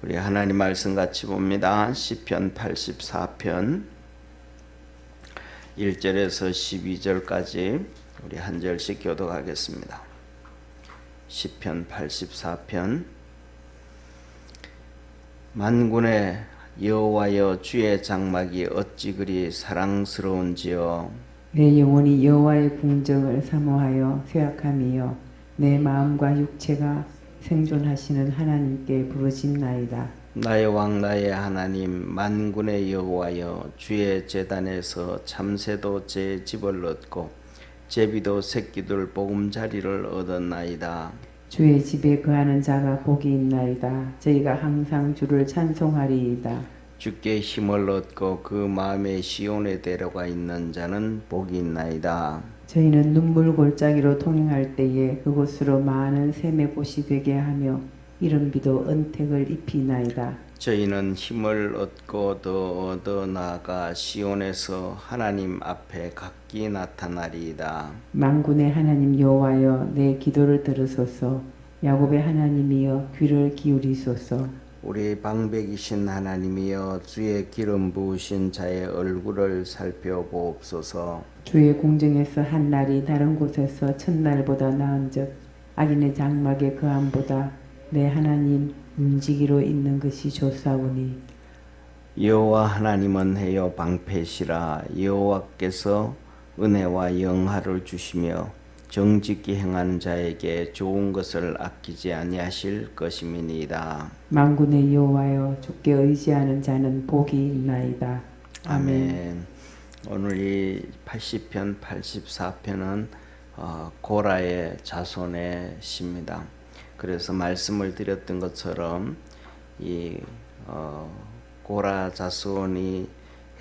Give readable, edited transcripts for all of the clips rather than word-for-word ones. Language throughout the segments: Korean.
우리 하나님 말씀 같이 봅니다. 시편 84편 1절에서 12절까지 우리 한 절씩 교독하겠습니다. 시편 84편 만군의 여호와여, 주의 장막이 어찌 그리 사랑스러운지요. 내 영혼이 여호와의 궁정을 사모하여 쇠약함이여, 내 마음과 육체가 생존하시는 하나님께 부르짖나이다. 나의 왕 나의 하나님, 만군의 여호와여, 주의 제단에서 참새도 제 집을 얻고 제비도 새끼들 보금자리를 얻었나이다. 주의 집에 거하는 자가 복이 있나이다. 저희가 항상 주를 찬송하리이다. 주께 힘을 얻고 그 마음에 시온에 데려가 있는 자는 복이 있나이다. 저희는 눈물 골짜기로 통행할 때에 그곳으로 많은 샘의 곳이 되게 하며 이른비도 은택을 입히나이다. 저희는 힘을 얻고 더 얻어 나아가 시온에서 하나님 앞에 각기 나타나리이다. 만군의 하나님 여호와여, 내 기도를 들으소서. 야곱의 하나님이여, 귀를 기울이소서. 우리 방백이신 하나님이여, 주의 기름 부으신 자의 얼굴을 살펴보옵소서. 주의 궁정에서 한 날이 다른 곳에서 첫날보다 나은즉 악인의 장막의 거함보다 내 하나님 움직이로 있는 것이 좋사오니. 여호와 하나님은 해요 방패시라. 여호와께서 은혜와 영화를 주시며 정직히 행하는 자에게 좋은 것을 아끼지 아니하실 것임이니이다. 만군의 여호와여, 주께 의지하는 자는 복이 있나이다. 아멘. 오늘 이 80편 84편은 고라의 자손의 시입니다. 그래서 말씀을 드렸던 것처럼 이 고라 자손이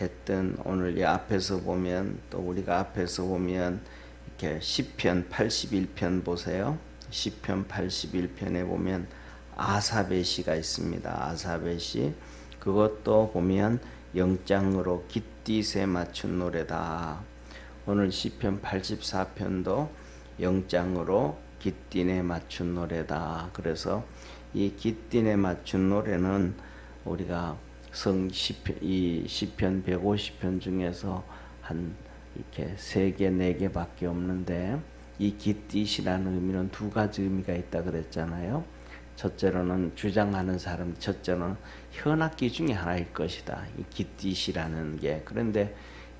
했던, 오늘 이 앞에서 보면, 또 우리가 앞에서 보면 이렇게 시편 81편 보세요. 시편 81편에 보면 아삽의 시가 있습니다. 아삽의 시, 그것도 보면 영장으로 깃딧에 맞춘 노래다. 오늘 시편 84편도 영장으로 깃딧에 맞춘 노래다. 그래서 이 깃딧에 맞춘 노래는 우리가 이 시편 150편 중에서 한 이렇게 3개, 4개밖에 없는데, 이 깃딧이라는 의미는 두 가지 의미가 있다 그랬잖아요. 첫째로는 주장하는 사람, 첫째는 현악기 중에 하나일 것이다, 이 깃딧이라는 게. 그런데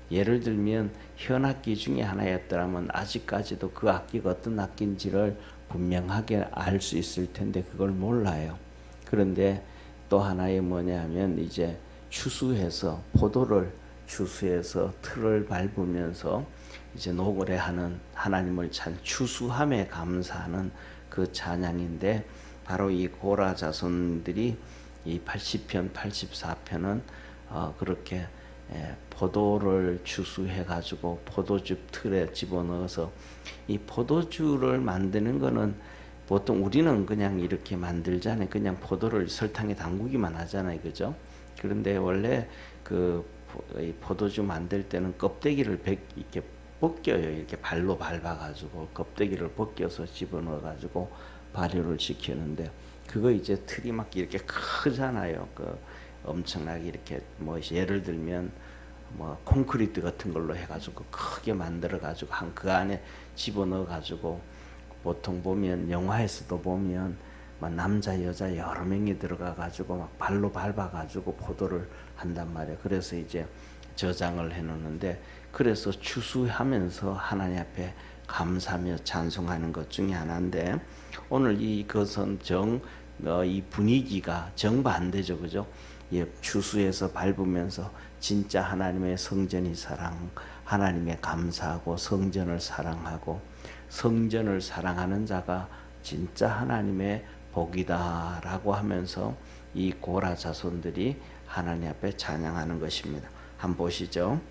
예를 들면 현악기 중에 하나였더라면 아직까지도 그 악기가 어떤 악기인지를 분명하게 알 수 있을 텐데 그걸 몰라요. 그런데 또 하나의 뭐냐면, 이제 추수해서, 포도를 추수해서 틀을 밟으면서 이제 노래하는, 하나님을 추수함에 감사하는 그 찬양인데, 바로 이 고라 자손들이 이 80편 84편은 그렇게 포도를 추수해 가지고 포도주 틀에 집어넣어서, 이 포도주를 만드는 거는 보통 우리는 그냥 이렇게 만들잖아요. 그냥 포도를 설탕에 담그기만 하잖아요, 그죠? 그런데 원래 이 포도주 만들 때는 껍데기를 이렇게 벗겨요. 이렇게 발로 밟아가지고 껍데기를 벗겨서 집어넣어가지고 발효를 시키는데, 그거 이제 틀이 막 이렇게 크잖아요. 엄청나게 이렇게, 뭐 예를 들면 뭐 콘크리트 같은 걸로 해가지고 크게 만들어가지고 그 안에 집어넣어가지고, 보통 보면 영화에서도 보면 막 남자 여자 여러 명이 들어가가지고 막 발로 밟아가지고 포도를 한단 말이에요. 그래서 이제 저장을 해놓는데, 그래서 추수하면서 하나님 앞에 감사하며 찬송하는 것 중에 하나인데, 오늘 이것은 이 분위기가 정반대죠, 그죠? 추수해서 밟으면서 진짜 하나님의 성전이 하나님의 감사하고 성전을 사랑하고, 성전을 사랑하는 자가 진짜 하나님의 복이다라고 하면서 이 고라 자손들이 하나님 앞에 찬양하는 것입니다. 한번 보시죠.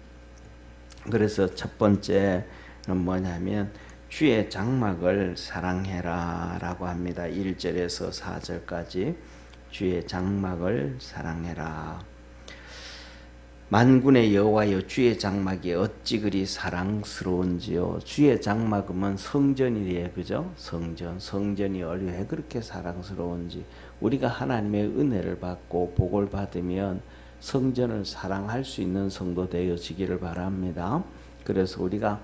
그래서 첫 번째는 뭐냐면, 주의 장막을 사랑해라 라고 합니다. 1절에서 4절까지 주의 장막을 사랑해라. 만군의 여호와여, 주의 장막이 어찌 그리 사랑스러운지요. 주의 장막은 성전이래요, 그죠? 성전이 왜 그렇게 사랑스러운지. 우리가 하나님의 은혜를 받고 복을 받으면 성전을 사랑할 수 있는 성도 되어지기를 바랍니다. 그래서 우리가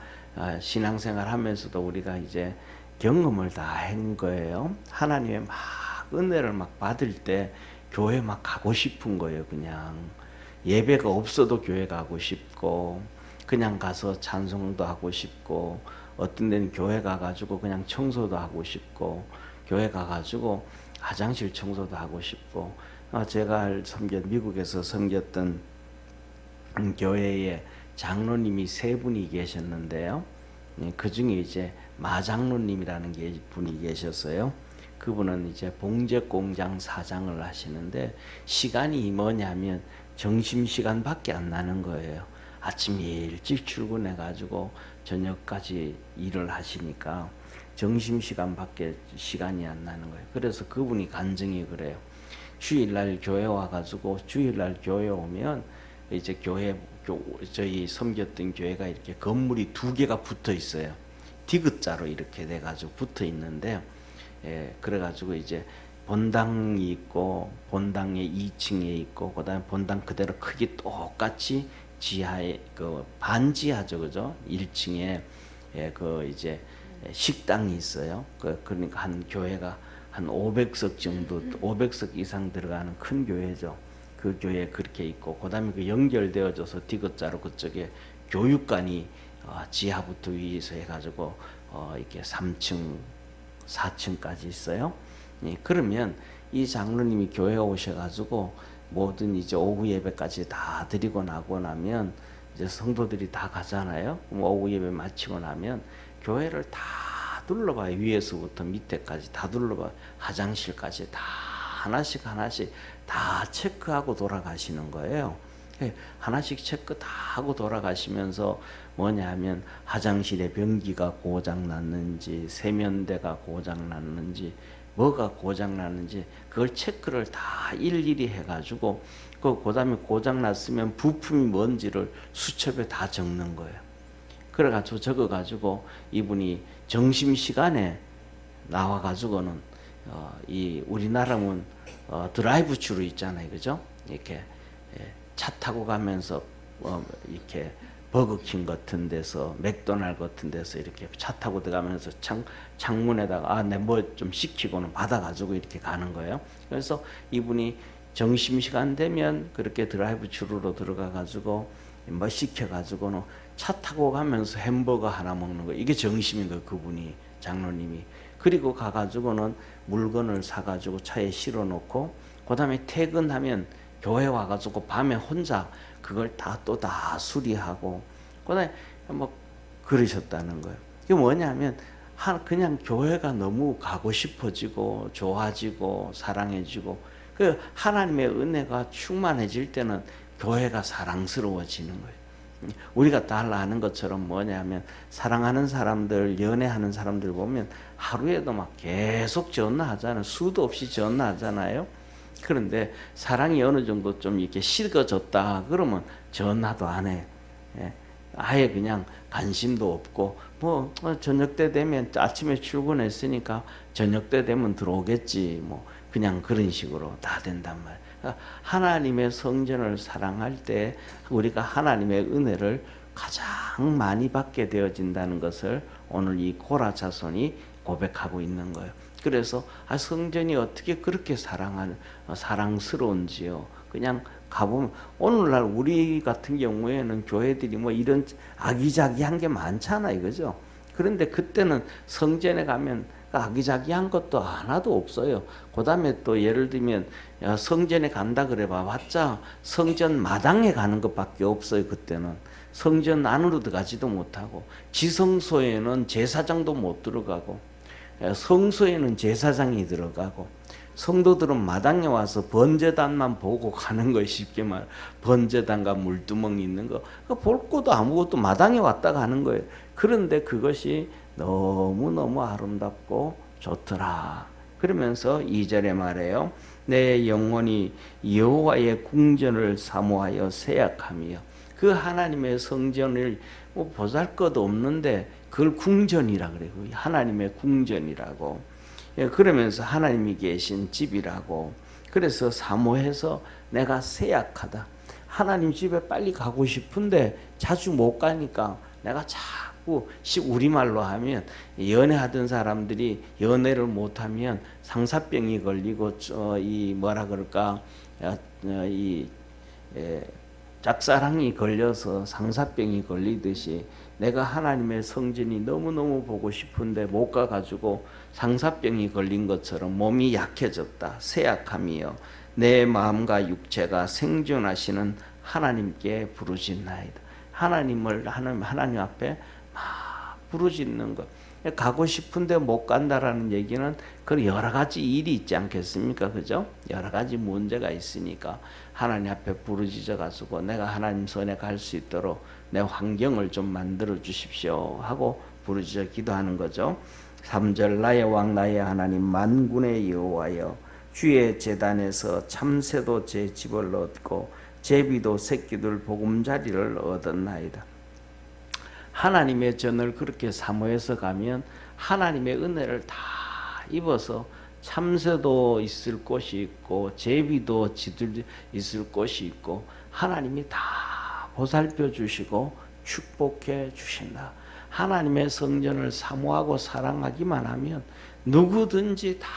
신앙생활 하면서도 우리가 이제 경험을 다 한 거예요. 하나님의 막 은혜를 막 받을 때 교회 막 가고 싶은 거예요. 그냥 예배가 없어도 교회 가고 싶고, 그냥 가서 찬송도 하고 싶고, 어떤 데는 교회 가가지고 그냥 청소도 하고 싶고, 교회 가가지고 화장실 청소도 하고 싶고. 제가 미국에서 섬겼던 교회에 장로님이 3분이 계셨는데요. 그 중에 이제 마장로님이라는 분이 계셨어요. 그분은 이제 봉제공장 사장을 하시는데, 시간이 뭐냐면 점심시간밖에 안 나는 거예요. 아침 일찍 출근해 가지고 저녁까지 일을 하시니까 점심시간밖에 시간이 안 나는 거예요. 그래서 그분이 간증이 그래요. 주일날 교회 와가지고, 주일날 교회 오면 이제 저희 섬겼던 교회가 이렇게 건물이 2개가 붙어 있어요. 디귿자로 이렇게 돼가지고 붙어 있는데, 그래가지고 이제 본당이 있고, 본당에 2층에 있고, 그다음에 본당 그대로 크기 똑같이 지하에 그 반지하죠, 그죠? 1층에 그 이제 식당이 있어요. 그러니까 한 교회가 한 500석 정도, 500석 이상 들어가는 큰 교회죠. 그 교회 그렇게 있고, 그다음에 그 연결되어져서 디귿자로 그쪽에 교육관이 지하부터 위에서 해가지고 이렇게 3층, 4층까지 있어요. 그러면 이 장로님이 교회에 오셔가지고 모든 이제 오후 예배까지 다 드리고 나고 나면 이제 성도들이 다 가잖아요. 그럼 오후 예배 마치고 나면 교회를 다 둘러봐요. 위에서부터 밑에까지 다 둘러봐요. 화장실까지 다 하나씩 다 체크하고 돌아가시는 거예요. 하나씩 체크 다 하고 돌아가시면서 뭐냐 하면 화장실에 변기가 고장 났는지, 세면대가 고장 났는지, 뭐가 고장 났는지 그걸 체크를 다 일일이 해가지고, 그다음에 고장 났으면 부품이 뭔지를 수첩에 다 적는 거예요. 그래가지고 적어가지고 이분이 점심시간에 나와가지고는 이 우리나라는 드라이브 주로 있잖아요, 그죠? 이렇게 차 타고 가면서 이렇게 버거킹 같은 데서, 맥도날드 같은 데서 이렇게 차 타고 들어가면서 창문에다가 내 뭐 좀 시키고는 받아가지고 이렇게 가는 거예요. 그래서 이분이 점심시간 되면 그렇게 드라이브 주루로 들어가가지고 뭐 시켜가지고는 차 타고 가면서 햄버거 하나 먹는 거, 이게 점심인 거예요. 그분이, 장로님이. 그리고 가가지고는 물건을 사가지고 차에 실어놓고, 그 다음에 퇴근하면 교회 와가지고 밤에 혼자 그걸 다 수리하고, 그 다음에 뭐 그러셨다는 거예요. 이게 뭐냐면 그냥 교회가 너무 가고 싶어지고 좋아지고 사랑해지고, 그 하나님의 은혜가 충만해질 때는 교회가 사랑스러워지는 거예요. 우리가 다 아는 것처럼 뭐냐면 사랑하는 사람들, 연애하는 사람들 보면 하루에도 막 계속 전화하잖아요. 수도 없이 전화하잖아요. 그런데 사랑이 어느 정도 좀 이렇게 식어졌다 그러면 전화도 안 해. 아예 그냥 관심도 없고, 뭐 저녁 때 되면, 아침에 출근했으니까 저녁 때 되면 들어오겠지, 뭐 그냥 그런 식으로 다 된단 말이에요. 그러니까 하나님의 성전을 사랑할 때 우리가 하나님의 은혜를 가장 많이 받게 되어진다는 것을 오늘 이 고라 자손이 고백하고 있는 거예요. 그래서 성전이 어떻게 그렇게 사랑스러운지요. 그냥 가보면, 오늘날 우리 같은 경우에는 교회들이 뭐 이런 아기자기한 게 많잖아요, 그죠? 그런데 그때는 성전에 가면 아기자기한 것도 하나도 없어요. 그 다음에 또 예를 들면 성전에 간다 그래 봤자 성전 마당에 가는 것밖에 없어요. 그때는 성전 안으로 들어가지도 못하고, 지성소에는 제사장도 못 들어가고, 성소에는 제사장이 들어가고, 성도들은 마당에 와서 번제단만 보고 가는 거예요. 쉽게 말, 번제단과 물두멍이 있는 거, 볼 것도 아무것도 마당에 왔다 가는 거예요. 그런데 그것이 너무너무 아름답고 좋더라. 그러면서 2절에 말해요. 내 영혼이 여호와의 궁전을 사모하여 세약하며, 그 하나님의 성전을 뭐 보잘것 없는데 그걸 궁전이라 그래요. 하나님의 궁전이라고. 그러면서 하나님이 계신 집이라고. 그래서 사모해서 내가 쇠약하다. 하나님 집에 빨리 가고 싶은데 자주 못 가니까 내가 자꾸 우리말로 하면 연애하던 사람들이 연애를 못하면 상사병이 걸리고 이 뭐라 그럴까 이 짝사랑이 걸려서 상사병이 걸리듯이 내가 하나님의 성전이 너무너무 보고 싶은데 못 가가지고 상사병이 걸린 것처럼 몸이 약해졌다. 쇠약함이여 내 마음과 육체가 생존하시는 하나님께 부르짖나이다. 하나님 앞에 막 부르짖는 것. 가고 싶은데 못 간다라는 얘기는 그 여러 가지 일이 있지 않겠습니까? 그죠? 여러 가지 문제가 있으니까 하나님 앞에 부르짖어 가지고 내가 하나님 손에 갈 수 있도록 내 환경을 좀 만들어 주십시오 하고 부르짖어 기도하는 거죠. 3절 나의 왕 나의 하나님 만군의 여호와여 주의 제단에서 참새도 제 집을 얻고 제비도 새끼들 보금자리를 얻었나이다. 하나님의 전을 그렇게 사모해서 가면 하나님의 은혜를 다 입어서 참새도 있을 곳이 있고 제비도 지들 있을 곳이 있고 하나님이 다 보살펴 주시고 축복해 주신다. 하나님의 성전을 사모하고 사랑하기만 하면 누구든지 다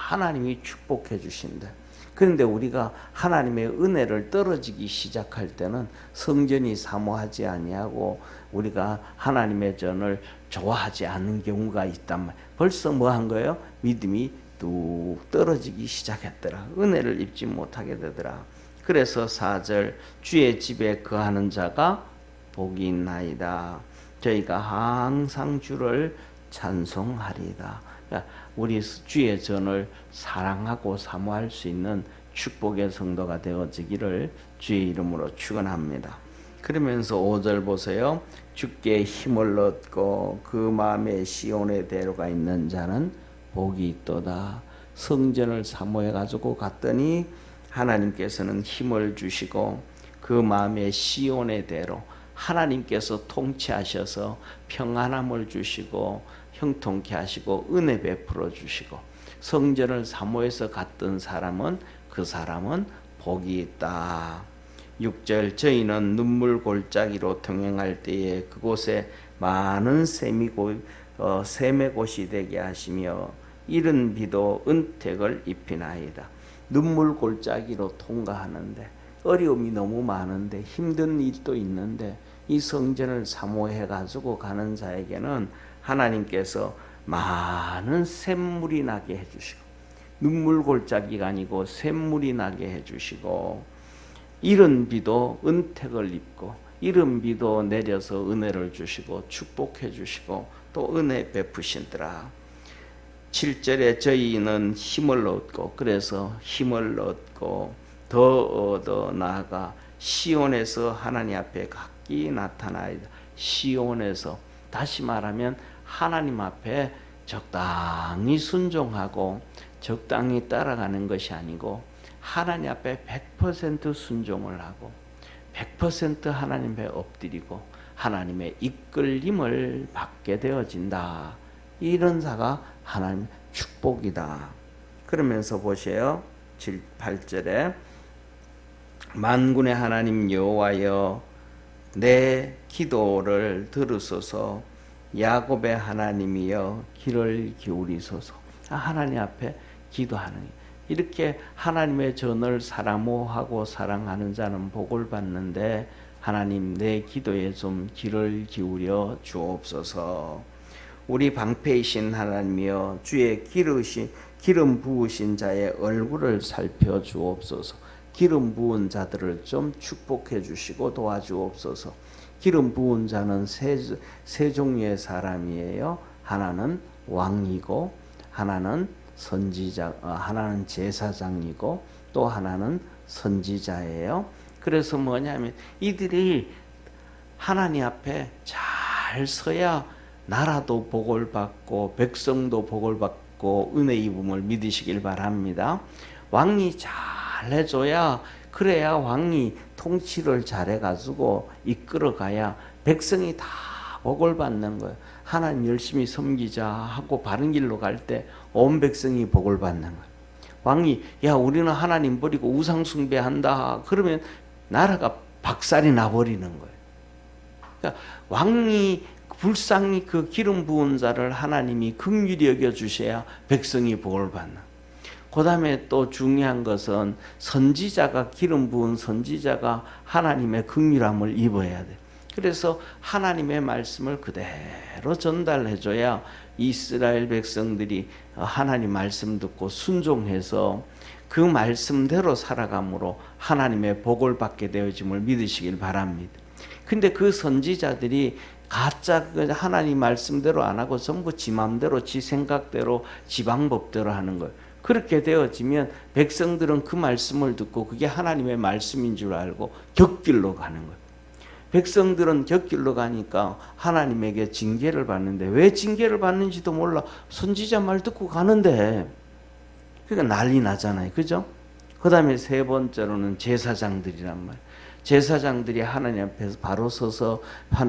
하나님이 축복해 주신다. 그런데 우리가 하나님의 은혜를 떨어지기 시작할 때는 성전이 사모하지 아니하고 우리가 하나님의 전을 좋아하지 않는 경우가 있단 말이에요. 벌써 뭐 한 거예요? 믿음이 뚝 떨어지기 시작했더라. 은혜를 입지 못하게 되더라. 그래서 4절 주의 집에 거하는 자가 복이 있나이다. 저희가 항상 주를 찬송하리이다. 우리 주의 전을 사랑하고 사모할 수 있는 축복의 성도가 되어지기를 주의 이름으로 축원합니다. 그러면서 5절 보세요. 주께 힘을 얻고 그 마음에 시온의 대로가 있는 자는 복이 있도다. 성전을 사모해 가지고 갔더니 하나님께서는 힘을 주시고 그 마음에 시온의 대로 하나님께서 통치하셔서 평안함을 주시고 형통케 하시고 은혜 베풀어 주시고 성전을 사모해서 갔던 사람은 그 사람은 복이 있다. 6절 저희는 눈물 골짜기로 통행할 때에 그곳에 많은 샘의 곳이 되게 하시며 이른 비도 은택을 입히나이다. 눈물 골짜기로 통과하는데 어려움이 너무 많은데 힘든 일도 있는데 이 성전을 사모해 가지고 가는 자에게는 하나님께서 많은 샘물이 나게 해주시고 눈물 골짜기가 아니고 샘물이 나게 해주시고 이른 비도 은택을 입고 이른 비도 내려서 은혜를 주시고 축복해 주시고 또 은혜 베푸신더라. 7절에 저희는 힘을 얻고 그래서 힘을 얻고 더 얻어 나아가 시온에서 하나님 앞에 각기 나타나이다. 시온에서 다시 말하면 하나님 앞에 적당히 순종하고 적당히 따라가는 것이 아니고 하나님 앞에 100% 순종을 하고 100% 하나님 앞에 엎드리고 하나님의 이끌림을 받게 되어진다. 이런 자가 하나님 축복이다. 그러면서 보세요. 8절에 만군의 하나님 여호와여 내 기도를 들으소서 야곱의 하나님이여 귀를 기울이소서. 하나님 앞에 기도하는 이렇게 하나님의 전을 사모하고 사랑하는 자는 복을 받는데 하나님 내 기도에 좀 귀를 기울여 주옵소서. 우리 방패이신 하나님이여 주의 기름 부으신 자의 얼굴을 살펴 주옵소서. 기름 부은 자들을 좀 축복해 주시고 도와주옵소서. 기름 부은 자는 세 종류의 사람이에요. 하나는 왕이고 하나는 선지자, 하나는 제사장이고 또 하나는 선지자예요. 그래서 뭐냐면 이들이 하나님 앞에 잘 서야 나라도 복을 받고 백성도 복을 받고 은혜 입음을 믿으시길 바랍니다. 왕이 잘 해줘야 그래야 왕이 통치를 잘해가지고 이끌어가야 백성이 다 복을 받는 거예요. 하나님 열심히 섬기자 하고 바른 길로 갈 때 온 백성이 복을 받는 거예요. 왕이 야 우리는 하나님 버리고 우상 숭배한다 그러면 나라가 박살이 나버리는 거예요. 그러니까 왕이 불쌍히 그 기름 부은 자를 하나님이 긍휼히 여겨 주셔야 백성이 복을 받는. 그 다음에 또 중요한 것은 선지자가 기름 부은 선지자가 하나님의 긍휼함을 입어야 돼. 그래서 하나님의 말씀을 그대로 전달해 줘야 이스라엘 백성들이 하나님 말씀 듣고 순종해서 그 말씀대로 살아감으로 하나님의 복을 받게 되어짐을 믿으시길 바랍니다. 근데 그 선지자들이 가짜 하나님 말씀대로 안 하고 전부 지 맘대로 지 생각대로 지 방법대로 하는 거예요. 그렇게 되어지면 백성들은 그 말씀을 듣고 그게 하나님의 말씀인 줄 알고 곁길로 가는 거예요. 백성들은 곁길로 가니까 하나님에게 징계를 받는데 왜 징계를 받는지도 몰라. 선지자 말 듣고 가는데 그러니까 난리 나잖아요. 그죠? 그 다음에 세 번째로는 제사장들이란 말이에요. 제사장들이 하나님 앞에서 바로 서서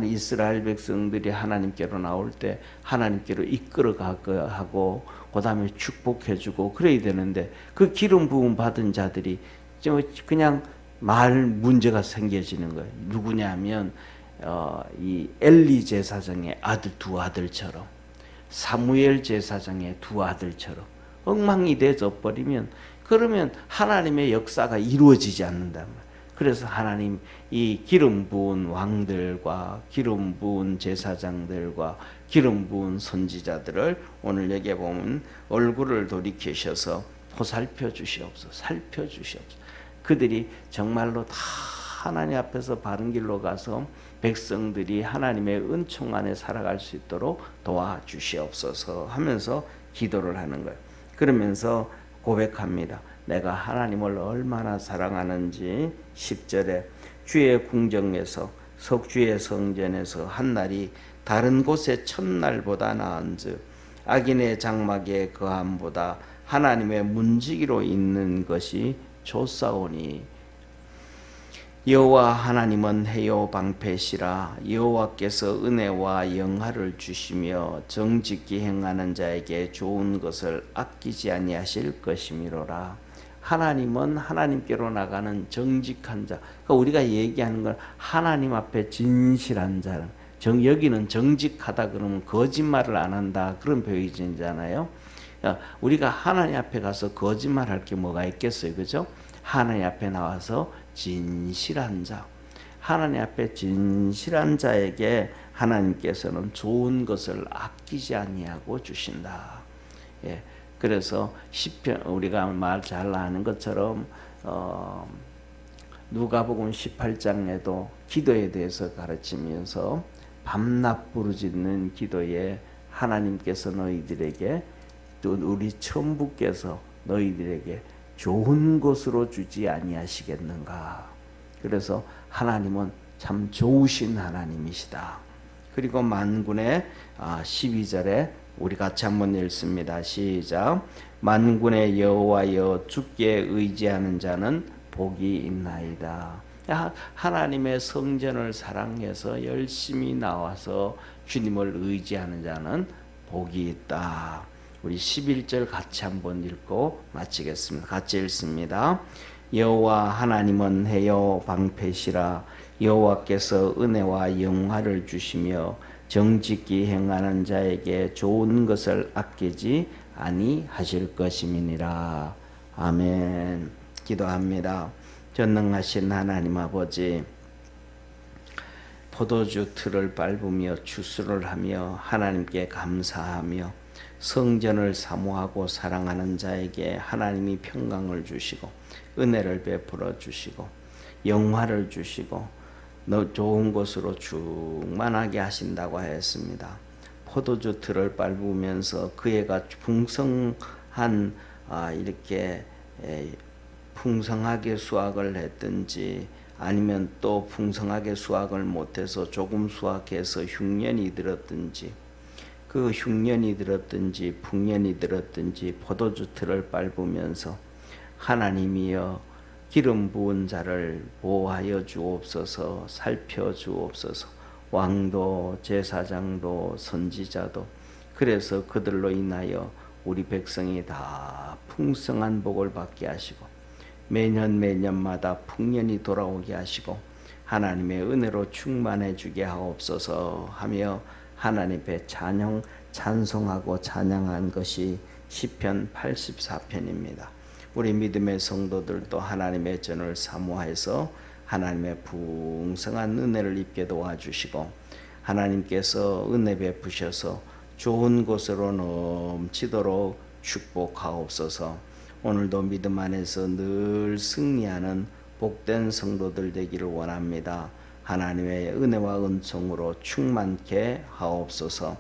이스라엘 백성들이 하나님께로 나올 때 하나님께로 이끌어 가고 하고 그 다음에 축복해주고 그래야 되는데 그 기름 부음 받은 자들이 그냥 말 문제가 생겨지는 거예요. 누구냐면 이 엘리 제사장의 아들 두 아들처럼 사무엘 제사장의 두 아들처럼 엉망이 되어 버리면 그러면 하나님의 역사가 이루어지지 않는단 말이에요. 그래서 하나님 이 기름 부은 왕들과 기름 부은 제사장들과 기름 부은 선지자들을 오늘 여기에 보면 얼굴을 돌이키셔서 보살펴 주시옵소서, 살펴 주시옵소서. 그들이 정말로 다 하나님 앞에서 바른 길로 가서 백성들이 하나님의 은총 안에 살아갈 수 있도록 도와주시옵소서 하면서 기도를 하는 거예요. 그러면서 고백합니다. 내가 하나님을 얼마나 사랑하는지. 10절에 주의 궁정에서 석주의 성전에서 한 날이 다른 곳의 첫날보다 나은즉 악인의 장막의 거함보다 하나님의 문지기로 있는 것이 좋사오니 여호와 하나님은 해요 방패시라. 여호와께서 은혜와 영화를 주시며 정직히 행하는 자에게 좋은 것을 아끼지 아니하실 것이미로라. 하나님은 하나님께로 나가는 정직한 자. 그러니까 우리가 얘기하는 건 하나님 앞에 진실한 자. 여기는 정직하다 그러면 거짓말을 안 한다 그런 표현이잖아요. 우리가 하나님 앞에 가서 거짓말할 게 뭐가 있겠어요, 그죠? 하나님 앞에 나와서 진실한 자, 하나님 앞에 진실한 자에게 하나님께서는 좋은 것을 아끼지 아니하고 주신다. 예, 그래서 시편 우리가 말 잘 아는 것처럼 누가복음 18장에도 기도에 대해서 가르치면서 밤낮 부르짖는 기도에 하나님께서 너희들에게 또 우리 천부께서 너희들에게 좋은 것으로 주지 아니하시겠는가. 그래서 하나님은 참 좋으신 하나님이시다. 그리고 만군의 12절에 우리 같이 한번 읽습니다. 시작. 만군의 여호와여 주께 의지하는 자는 복이 있나이다. 하나님의 성전을 사랑해서 열심히 나와서 주님을 의지하는 자는 복이 있다. 우리 11절 같이 한번 읽고 마치겠습니다. 같이 읽습니다. 여호와 하나님은 해요 방패시라. 여호와께서 은혜와 영화를 주시며 정직히 행하는 자에게 좋은 것을 아끼지 아니하실 것임이니라. 아멘. 기도합니다. 전능하신 하나님 아버지, 포도주 틀을 밟으며 추수를 하며 하나님께 감사하며 성전을 사모하고 사랑하는 자에게 하나님이 평강을 주시고 은혜를 베풀어 주시고 영화를 주시고 좋은 것으로 충만하게 하신다고 하였습니다. 포도주 틀을 밟으면서 그 애가 풍성한 이렇게 풍성하게 수확을 했든지 아니면 또 풍성하게 수확을 못해서 조금 수확해서 흉년이 들었든지 그 흉년이 들었든지 풍년이 들었든지 포도주 틀을 밟으면서 하나님이여 기름 부은 자를 보호하여 주옵소서, 살펴 주옵소서. 왕도 제사장도 선지자도 그래서 그들로 인하여 우리 백성이 다 풍성한 복을 받게 하시고 매년마다 풍년이 돌아오게 하시고 하나님의 은혜로 충만해 주게 하옵소서 하며 하나님 앞에 찬송하고 찬양한 것이 시편 84편입니다. 우리 믿음의 성도들도 하나님의 전을 사모해서 하나님의 풍성한 은혜를 입게 도와주시고 하나님께서 은혜 베푸셔서 좋은 곳으로 넘치도록 축복하옵소서. 오늘도 믿음 안에서 늘 승리하는 복된 성도들 되기를 원합니다. 하나님의 은혜와 은총으로 충만케 하옵소서.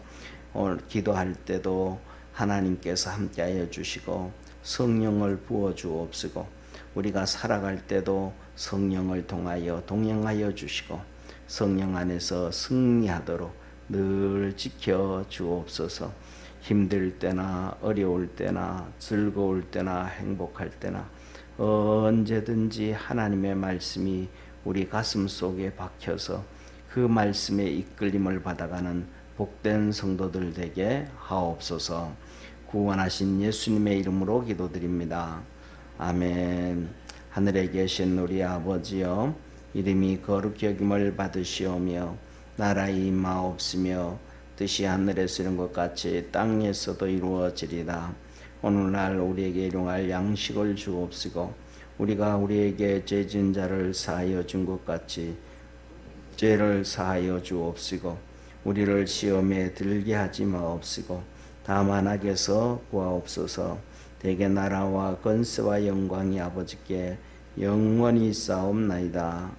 오늘 기도할 때도 하나님께서 함께하여 주시고 성령을 부어 주옵시고 우리가 살아갈 때도 성령을 통하여 동행하여 주시고 성령 안에서 승리하도록 늘 지켜 주옵소서. 힘들 때나 어려울 때나 즐거울 때나 행복할 때나 언제든지 하나님의 말씀이 우리 가슴 속에 박혀서 그 말씀의 이끌림을 받아가는 복된 성도들 되게 하옵소서. 구원하신 예수님의 이름으로 기도드립니다. 아멘. 하늘에 계신 우리 아버지여, 이름이 거룩히 여김을 받으시오며 나라의 임하옵시며 뜻이 하늘에서 이룬 것 같이 땅에서도 이루어지리다. 오늘날 우리에게 일용할 양식을 주옵시고 우리가 우리에게 죄진 자를 사하여 준 것 같이 죄를 사하여 주옵시고 우리를 시험에 들게 하지 마옵시고 다만 악에서 구하옵소서. 대개 나라와 권세와 영광이 아버지께 영원히 있사옵나이다.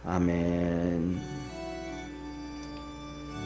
아멘.